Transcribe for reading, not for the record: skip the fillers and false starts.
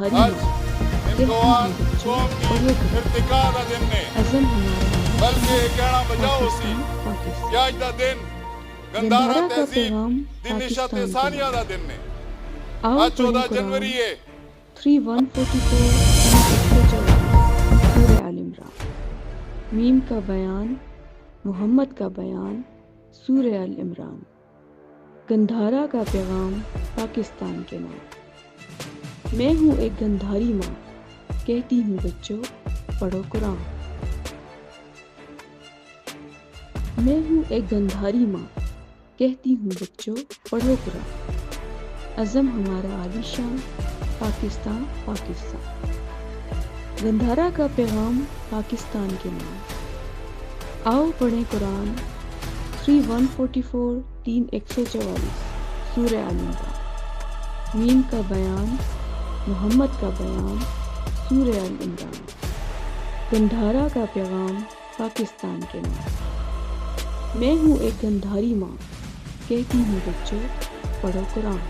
गंधारी आज माँ कहती हूँ इम्तिहान बच्चों कौम की पढ़ो करो, इर्तिका दा दिन ने अज़म हमारा है, बल्कि ये कहना बजाओ सी पाकिस्तान पाकिस्तान। कि आज दा दिन गंधारा गंधारा का तहजीब पैगाम दी निशात पाकिस्तान के सानिया दा नाम। दिन ने आओ आज पढ़ें 14 कुरान जनवरी है 3144 सूरह आल इमरान। मीम का बयान मोहम्मद का बयान सूरह आल इमरान। गंधारा का पैगाम पाकिस्तान के नाम। मैं हूँ एक गंधारी माँ कहती हूँ बच्चों पढ़ो कुरान। मैं हूँ एक गंधारी माँ कहती हूँ बच्चों पढ़ो कुरान। अज़म हमारा आलीशान पाकिस्तान पाकिस्तान। गंधारा का पैगाम पाकिस्तान के नाम। आओ पढ़ें कुरान 3144 3144 सूरह आल इमरान। मीम का बयान मोहम्मद का बयान सूरह आल इमरान। गंधारा का पैगाम पाकिस्तान के नाम। मैं हूँ एक गंधारी माँ कहती हूँ बच्चों पढ़ो कुरान।